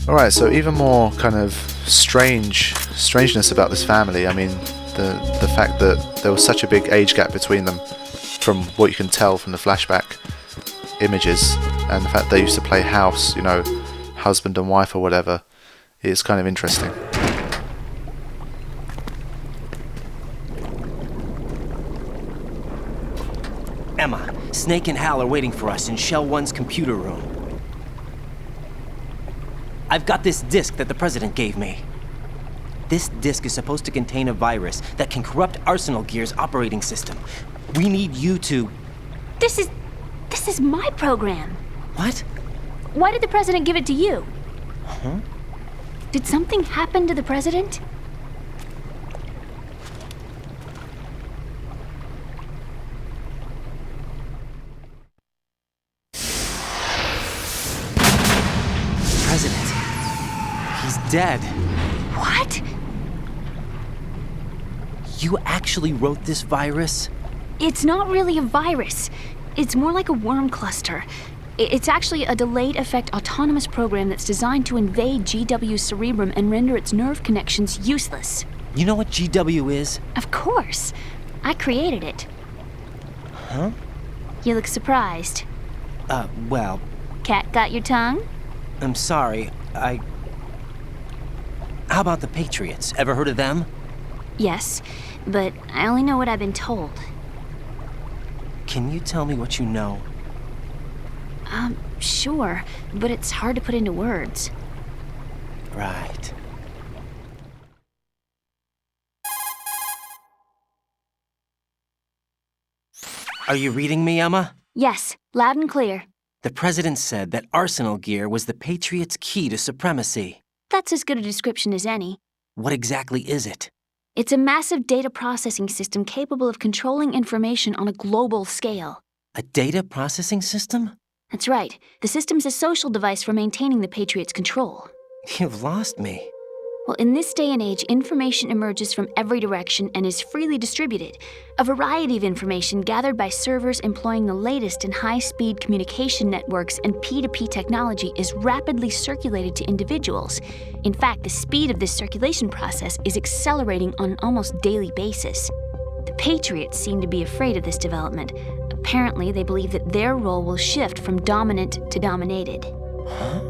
Alright, so even more kind of strangeness about this family. I mean, the fact that there was such a big age gap between them, from what you can tell from the flashback images, and the fact they used to play house, you know, husband and wife or whatever, is kind of interesting. Emma, Snake and Hal are waiting for us in Shell 1's computer room. I've got this disk that the President gave me. This disk is supposed to contain a virus that can corrupt Arsenal Gear's operating system. We need you to... This is my program. What? Why did the President give it to you? Huh? Did something happen to the President? President. He's dead. What? You actually wrote this virus? It's not really a virus. It's more like a worm cluster. It's actually a delayed effect autonomous program that's designed to invade GW's cerebrum and render its nerve connections useless. You know what GW is? Of course. I created it. Huh? You look surprised. Well... Cat got your tongue? I'm sorry, How about the Patriots? Ever heard of them? Yes, but I only know what I've been told. Can you tell me what you know? Sure, but it's hard to put into words. Right. Are you reading me, Emma? Yes, loud and clear. The President said that Arsenal Gear was the Patriots' key to supremacy. That's as good a description as any. What exactly is it? It's a massive data processing system capable of controlling information on a global scale. A data processing system? That's right. The system's a social device for maintaining the Patriots' control. You've lost me. Well, in this day and age, information emerges from every direction and is freely distributed. A variety of information gathered by servers employing the latest in high-speed communication networks and P2P technology is rapidly circulated to individuals. In fact, the speed of this circulation process is accelerating on an almost daily basis. The Patriots seem to be afraid of this development. Apparently, they believe that their role will shift from dominant to dominated. Huh?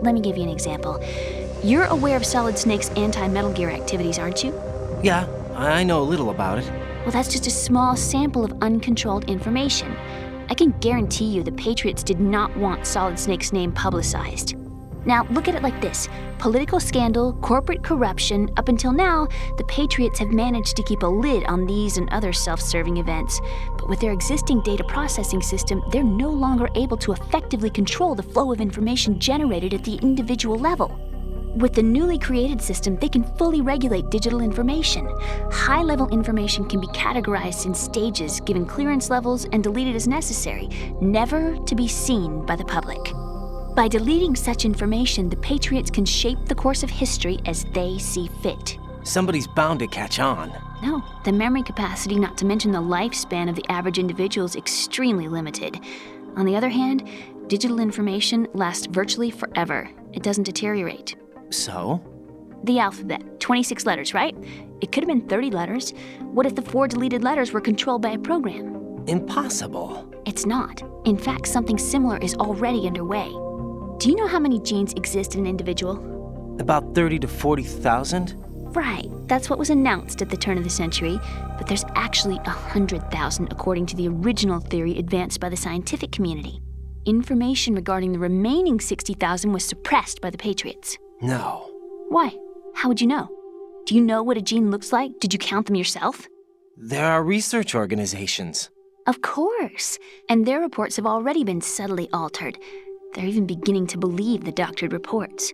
Let me give you an example. You're aware of Solid Snake's anti-Metal Gear activities, aren't you? Yeah, I know a little about it. Well, that's just a small sample of uncontrolled information. I can guarantee you the Patriots did not want Solid Snake's name publicized. Now, look at it like this. Political scandal, corporate corruption, up until now, the Patriots have managed to keep a lid on these and other self-serving events. But with their existing data processing system, they're no longer able to effectively control the flow of information generated at the individual level. With the newly created system, they can fully regulate digital information. High-level information can be categorized in stages, given clearance levels, and deleted as necessary, never to be seen by the public. By deleting such information, the Patriots can shape the course of history as they see fit. Somebody's bound to catch on. No, the memory capacity, not to mention the lifespan of the average individual, is extremely limited. On the other hand, digital information lasts virtually forever. It doesn't deteriorate. So? The alphabet, 26 letters, right? It could have been 30 letters. What if the 4 deleted letters were controlled by a program? Impossible. It's not. In fact, something similar is already underway. Do you know how many genes exist in an individual? About 30 to 40,000? Right, that's what was announced at the turn of the century, but there's actually 100,000 according to the original theory advanced by the scientific community. Information regarding the remaining 60,000 was suppressed by the Patriots. No. Why? How would you know? Do you know what a gene looks like? Did you count them yourself? There are research organizations. Of course, and their reports have already been subtly altered. They're even beginning to believe the doctored reports.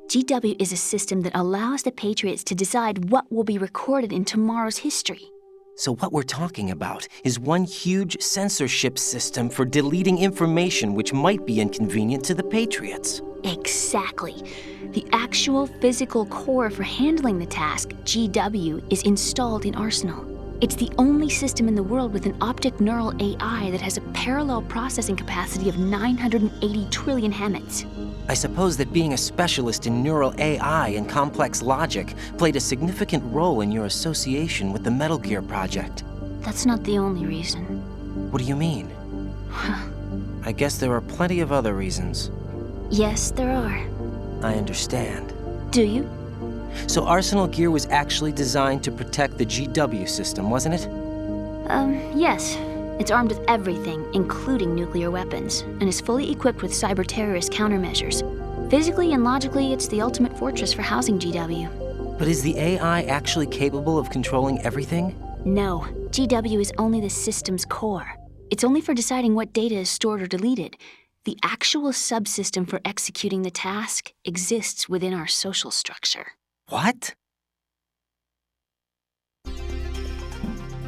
GW is a system that allows the Patriots to decide what will be recorded in tomorrow's history. So what we're talking about is one huge censorship system for deleting information which might be inconvenient to the Patriots. Exactly. The actual physical core for handling the task, GW, is installed in Arsenal. It's the only system in the world with an optic neural AI that has a parallel processing capacity of 980 trillion Hammets. I suppose that being a specialist in neural AI and complex logic played a significant role in your association with the Metal Gear project. That's not the only reason. What do you mean? I guess there are plenty of other reasons. Yes, there are. I understand. Do you? So Arsenal Gear was actually designed to protect the GW system, wasn't it? Yes. It's armed with everything, including nuclear weapons, and is fully equipped with cyber-terrorist countermeasures. Physically and logically, it's the ultimate fortress for housing GW. But is the AI actually capable of controlling everything? No. GW is only the system's core. It's only for deciding what data is stored or deleted. The actual subsystem for executing the task exists within our social structure. What?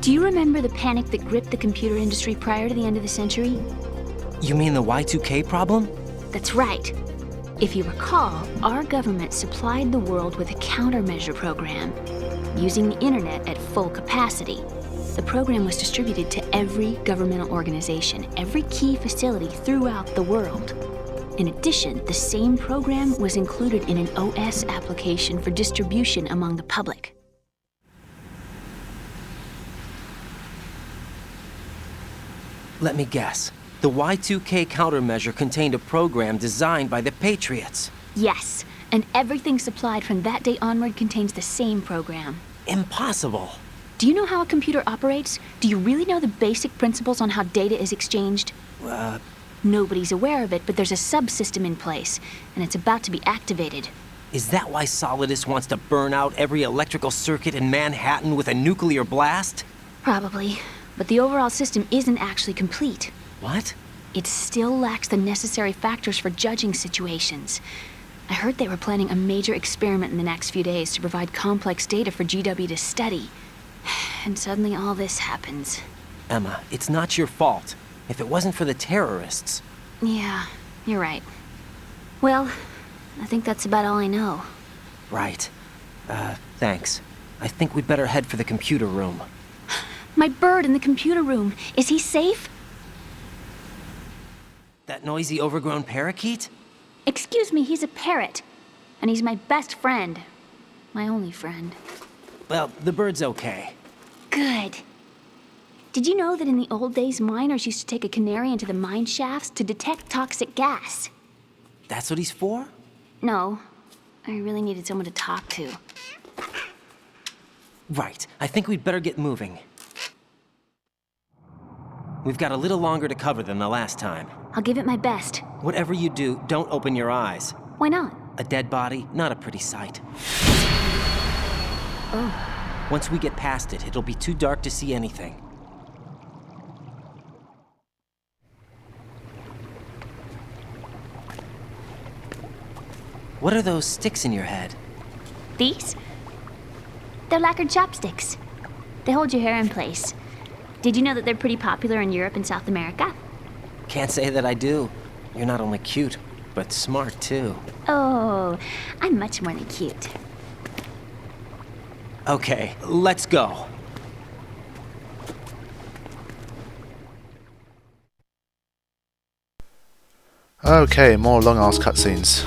Do you remember the panic that gripped the computer industry prior to the end of the century? You mean the Y2K problem? That's right. If you recall, our government supplied the world with a countermeasure program. Using the internet at full capacity, the program was distributed to every governmental organization, every key facility throughout the world. In addition, the same program was included in an OS application for distribution among the public. Let me guess. The Y2K countermeasure contained a program designed by the Patriots. Yes, and everything supplied from that day onward contains the same program. Impossible. Do you know how a computer operates? Do you really know the basic principles on how data is exchanged? Nobody's aware of it, but there's a subsystem in place, and it's about to be activated. Is that why Solidus wants to burn out every electrical circuit in Manhattan with a nuclear blast? Probably, but the overall system isn't actually complete. What? It still lacks the necessary factors for judging situations. I heard they were planning a major experiment in the next few days to provide complex data for GW to study. And suddenly all this happens. Emma, it's not your fault. If it wasn't for the terrorists... Yeah, you're right. Well, I think that's about all I know. Right. Thanks. I think we'd better head for the computer room. My bird in the computer room. Is he safe? That noisy, overgrown parakeet? Excuse me, he's a parrot. And he's my best friend. My only friend. Well, the bird's okay. Good. Did you know that in the old days, miners used to take a canary into the mine shafts to detect toxic gas? That's what he's for? No. I really needed someone to talk to. Right. I think we'd better get moving. We've got a little longer to cover than the last time. I'll give it my best. Whatever you do, don't open your eyes. Why not? A dead body, not a pretty sight. Oh. Once we get past it, it'll be too dark to see anything. What are those sticks in your head? These? They're lacquered chopsticks. They hold your hair in place. Did you know that they're pretty popular in Europe and South America? Can't say that I do. You're not only cute, but smart too. Oh, I'm much more than cute. Okay, let's go. Okay, more long-ass cutscenes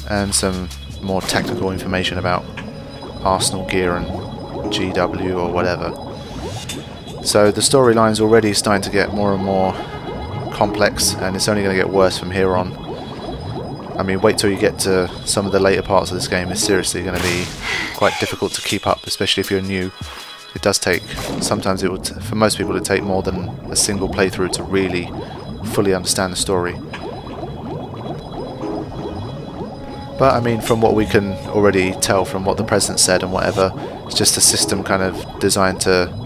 and some more technical information about Arsenal Gear and GW or whatever. So the storyline's already starting to get more and more complex, and it's only going to get worse from here on. I mean, wait till you get to some of the later parts of this game. It's seriously going to be quite difficult to keep up, especially if you're new. It does take, sometimes it would, for most people, it take more than a single playthrough to really fully understand the story. But I mean, from what we can already tell from what the President said and whatever, it's just a system kind of designed to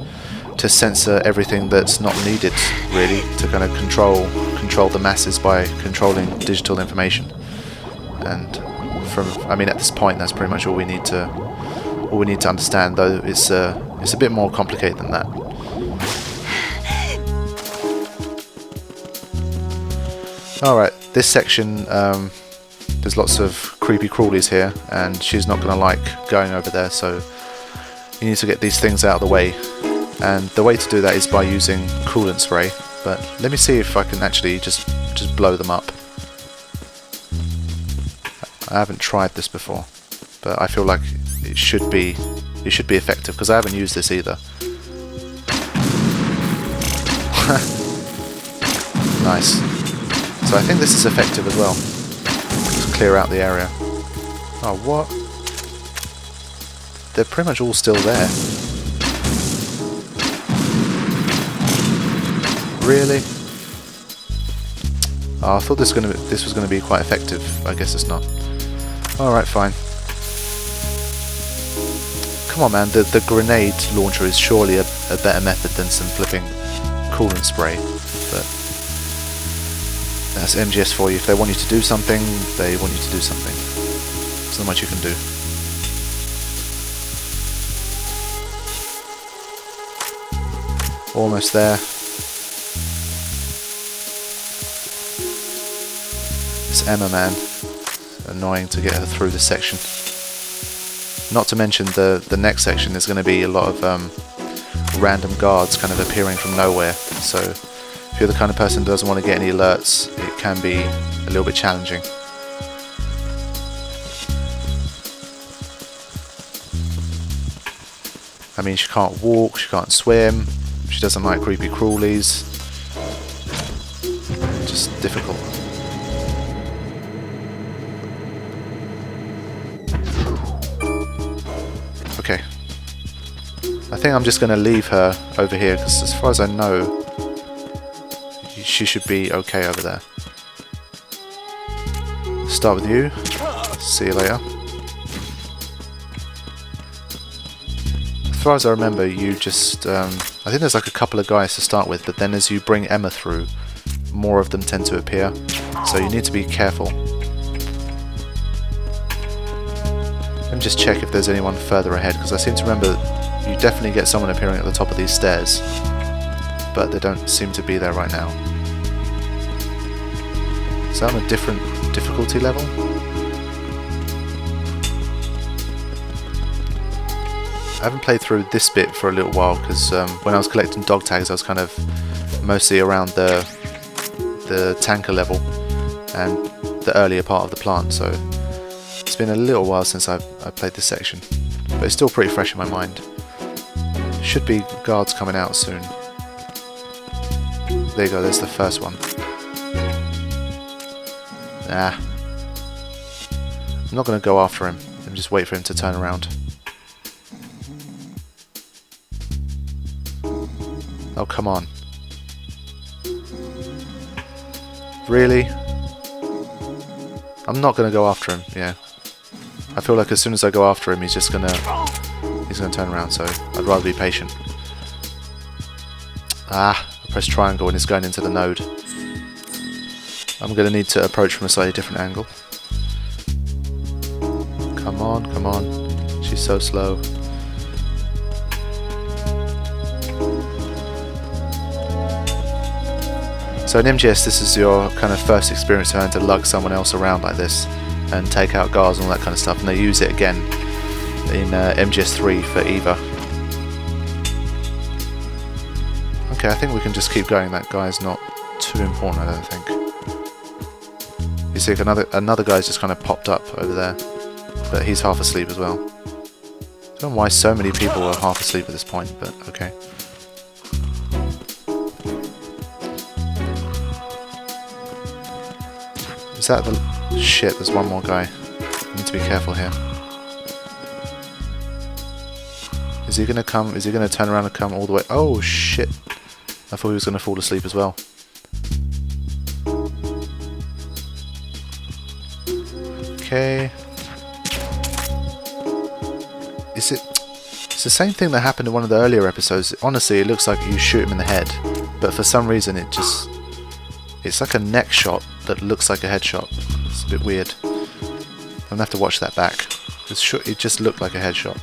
censor everything that's not needed, really, to kind of control the masses by controlling digital information. And I mean, at this point, that's pretty much all we need to understand. Though it's a bit more complicated than that. All right, this section. There's lots of creepy crawlies here, and she's not going to like going over there, so you need to get these things out of the way And the way to do that is by using coolant spray, but let me see if I can actually just blow them up. I haven't tried this before, but I feel like it should be effective because I haven't used this either. Nice. So I think this is effective as well. Just clear out the area. Oh, what? They're pretty much all still there. Really? Oh, I thought this was gonna be quite effective. I guess it's not. All right, fine. Come on, man. The grenade launcher is surely a better method than some flipping coolant spray. But that's MGS for you. If they want you to do something, they want you to do something. There's not much you can do. Almost there. It's Emma, man. It's annoying to get her through this section. Not to mention the next section is going to be a lot of random guards kind of appearing from nowhere. So if you're the kind of person who doesn't want to get any alerts, it can be a little bit challenging. I mean, she can't walk, she can't swim, she doesn't like creepy crawlies. Just difficult. Okay. I think I'm just going to leave her over here because as far as I know, she should be okay over there. Start with you. See you later. As far as I remember, you just... I think there's like a couple of guys to start with, but then as you bring Emma through, more of them tend to appear. So you need to be careful. Let me just check if there's anyone further ahead, because I seem to remember you definitely get someone appearing at the top of these stairs, but they don't seem to be there right now. Is that on a different difficulty level? I haven't played through this bit for a little while because when I was collecting dog tags I was kind of mostly around the tanker level and the earlier part of the plant, so it's been a little while since I played this section, but it's still pretty fresh in my mind. Should be guards coming out soon. There you go, there's the first one. Nah. I'm not going to go after him. I'm just wait for him to turn around. Oh, come on. Really? I'm not going to go after him, yeah. I feel like as soon as I go after him, he's gonna turn around, so I'd rather be patient. Ah, I pressed triangle and it's going into the node. I'm going to need to approach from a slightly different angle. Come on, come on. She's so slow. So in MGS, this is your kind of first experience having to lug someone else around like this and take out guards and all that kind of stuff, and they use it again in MGS 3 for Eva. Okay, I think we can just keep going. That guy's not too important, I don't think. You see, another guy's just kind of popped up over there, but he's half asleep as well. I don't know why so many people are half asleep at this point, but okay. Is that the... Shit, there's one more guy. I need to be careful here. Is he gonna come? Is he gonna turn around and come all the way? Oh shit! I thought he was gonna fall asleep as well. Okay. Is it... It's the same thing that happened in one of the earlier episodes. Honestly, it looks like you shoot him in the head, but for some reason it just... It's like a neck shot that looks like a headshot. It's a bit weird. I'm gonna have to watch that back. It just looked like a headshot.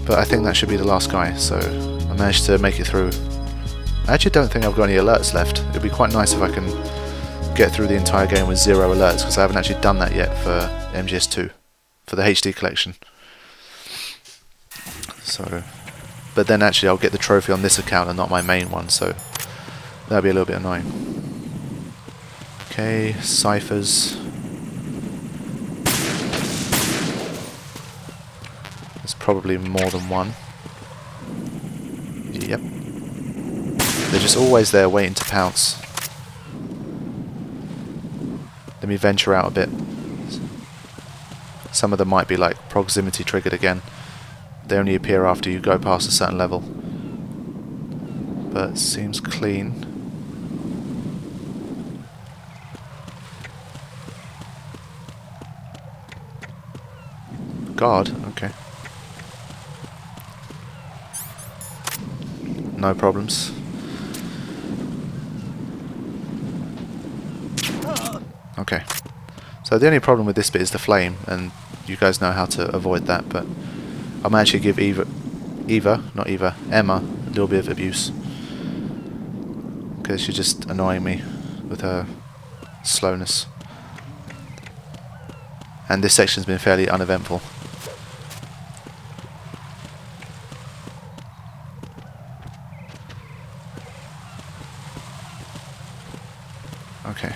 But I think that should be the last guy, so I managed to make it through. I actually don't think I've got any alerts left. It'd be quite nice if I can get through the entire game with 0 alerts, because I haven't actually done that yet for MGS2, for the HD collection. So, but then actually I'll get the trophy on this account and not my main one, so that'll be a little bit annoying. Okay, ciphers. There's probably more than one. Yep. They're just always there waiting to pounce. Let me venture out a bit. Some of them might be like proximity triggered again. They only appear after you go past a certain level. But it seems clean. Guard? Okay. No problems. Okay. So the only problem with this bit is the flame, and you guys know how to avoid that, but I might actually give Emma, a little bit of abuse. Because she's just annoying me with her slowness. And this section's been fairly uneventful. Okay.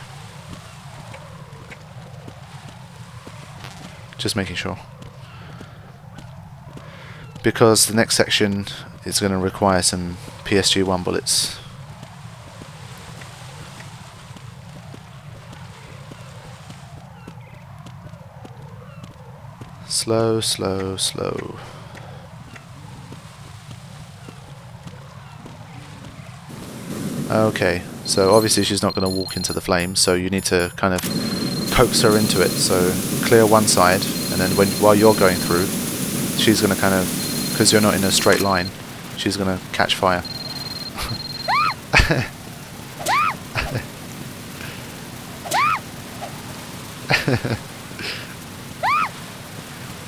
Just making sure. Because the next section is going to require some PSG-1 bullets. Slow, slow, slow. Okay, so obviously she's not going to walk into the flames, so you need to kind of coax her into it. So clear one side, and then while you're going through, she's going to kind of, because you're not in a straight line, she's going to catch fire.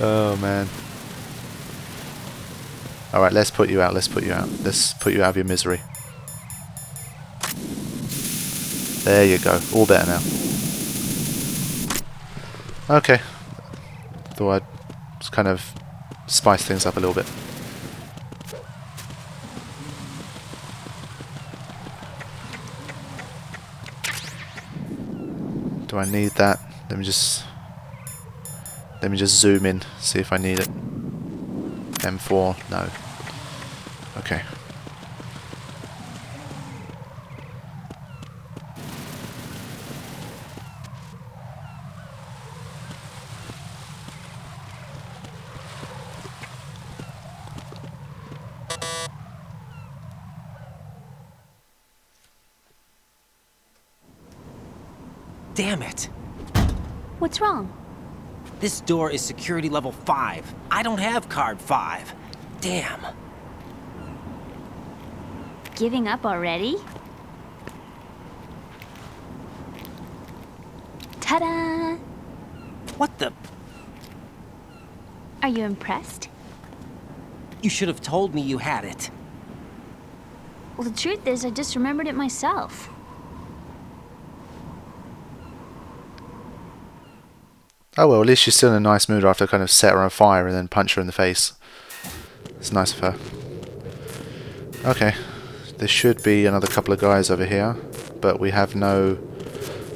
Oh man. Alright, let's put you out, let's put you out. Let's put you out of your misery. There you go, all better now. Okay. Thought I'd just kind of spice things up a little bit. Do I need that? Let me just zoom in, see if I need it. M4, no. Okay. Damn it! What's wrong? This door is security level 5. I don't have card 5. Damn. Giving up already? Ta-da! What the? Are you impressed? You should have told me you had it. Well, the truth is, I just remembered it myself. Oh well, at least she's still in a nice mood after I kind of set her on fire and then punch her in the face. It's nice of her. Okay, there should be another couple of guys over here, but we have no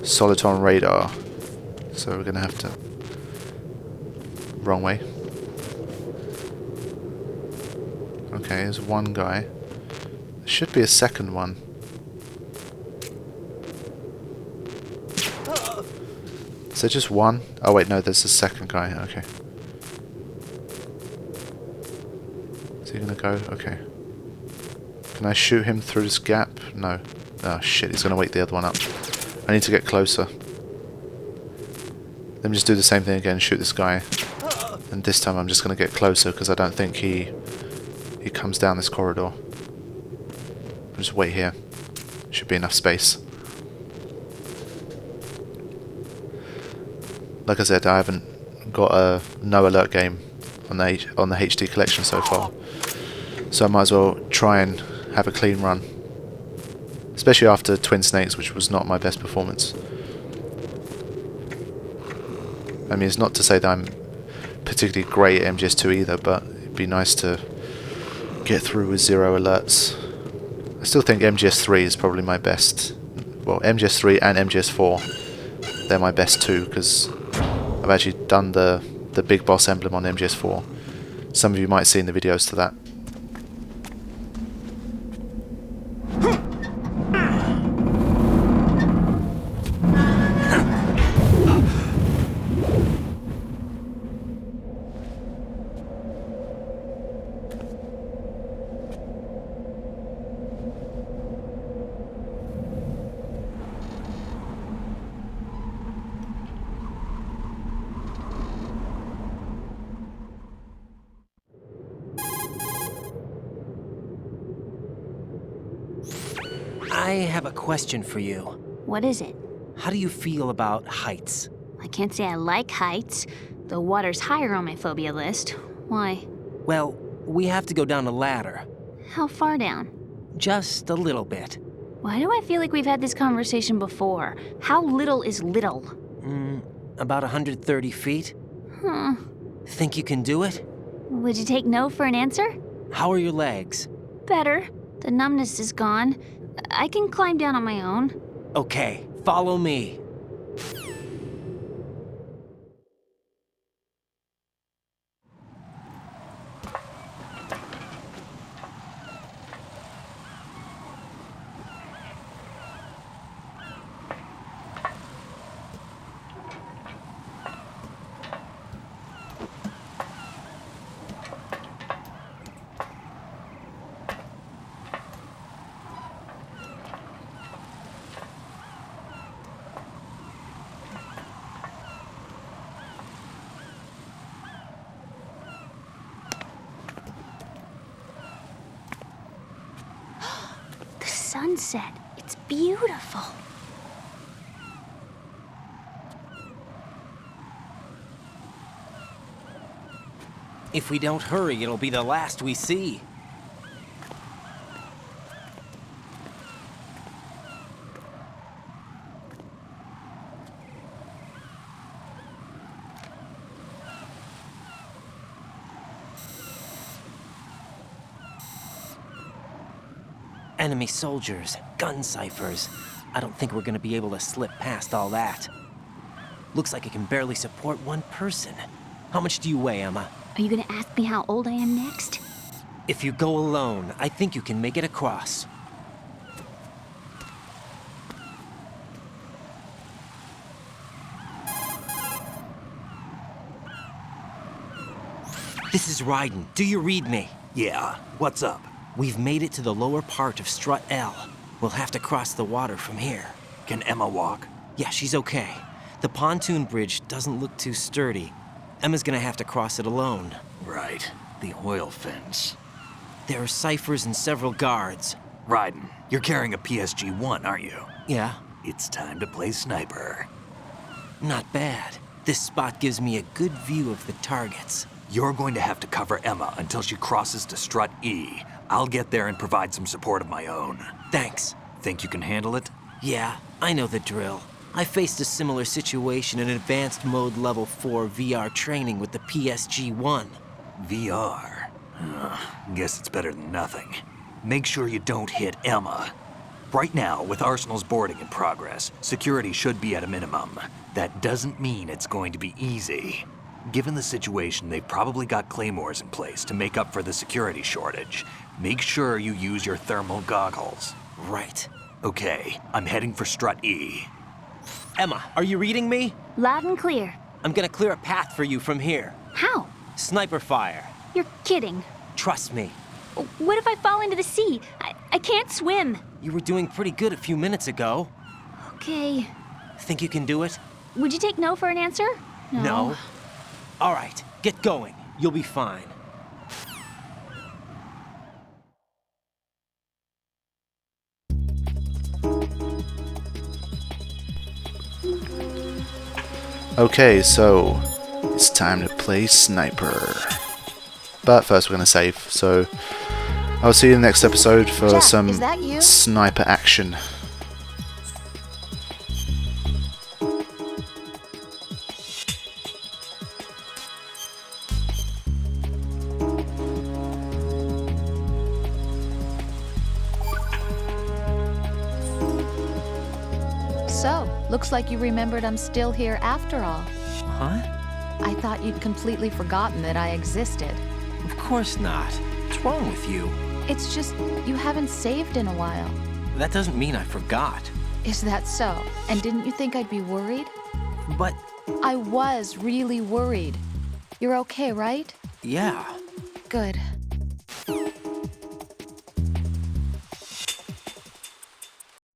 Soliton radar, so we're going to have to... Wrong way. Okay, there's one guy. There should be a second one. Is there just one? Oh wait, no, there's a second guy. Okay. Is he gonna go? Okay. Can I shoot him through this gap? No. Oh shit, he's gonna wake the other one up. I need to get closer. Let me just do the same thing again, shoot this guy. And this time I'm just gonna get closer because I don't think he comes down this corridor. I'll just wait here. Should be enough space. Like I said, I haven't got a no alert game on the HD collection so far, so I might as well try and have a clean run, especially after Twin Snakes, which was not my best performance. I mean, it's not to say that I'm particularly great at MGS2 either, but it'd be nice to get through with 0 alerts. I still think MGS3 is probably my best. Well, MGS3 and MGS4, they're my best two, because I've actually done the big boss emblem on MGS4. Some of you might have seen the videos to that. I have a question for you. What is it? How do you feel about heights? I can't say I like heights. The water's higher on my phobia list. Why? Well, we have to go down a ladder. How far down? Just a little bit. Why do I feel like we've had this conversation before? How little is little? About 130 feet. Huh. Think you can do it? Would you take no for an answer? How are your legs? Better. The numbness is gone. I can climb down on my own. Okay, follow me. The sunset. It's beautiful. If we don't hurry, it'll be the last we see. Enemy soldiers, gun ciphers. I don't think we're gonna be able to slip past all that. Looks like it can barely support one person. How much do you weigh, Emma? Are you gonna ask me how old I am next? If you go alone, I think you can make it across. This is Raiden. Do you read me? Yeah, what's up? We've made it to the lower part of Strut L. We'll have to cross the water from here. Can Emma walk? Yeah, she's okay. The pontoon bridge doesn't look too sturdy. Emma's gonna have to cross it alone. Right, the oil fence. There are ciphers and several guards. Raiden, you're carrying a PSG-1, aren't you? Yeah, It's time to play sniper. not bad. This spot gives me a good view of the targets. You're going to have to cover Emma until she crosses to Strut E. I'll get there and provide some support of my own. Thanks. Think you can handle it? Yeah, I know the drill. I faced a similar situation in Advanced Mode Level 4 VR training with the PSG-1. VR. Guess it's better than nothing. Make sure you don't hit Emma. Right now, with Arsenal's boarding in progress, security should be at a minimum. That doesn't mean it's going to be easy. Given the situation, they've probably got claymores in place to make up for the security shortage. Make sure you use your thermal goggles. Right. Okay, I'm heading for Strut E. Emma, are you reading me? Loud and clear. I'm gonna clear a path for you from here. How? Sniper fire. You're kidding. Trust me. What if I fall into the sea? I can't swim. You were doing pretty good a few minutes ago. Okay. Think you can do it? Would you take no for an answer? No. All right, get going. You'll be fine. Okay, so it's time to play sniper. But first we're going to save, so I'll see you in the next episode for Jack, some is that you? sniper action. Looks like you remembered I'm still here after all. Huh? I thought you'd completely forgotten that I existed. Of course not. What's wrong with you? It's just, you haven't saved in a while. That doesn't mean I forgot. Is that so? And didn't you think I'd be worried? But, I was really worried. You're okay, right? yeah. Good.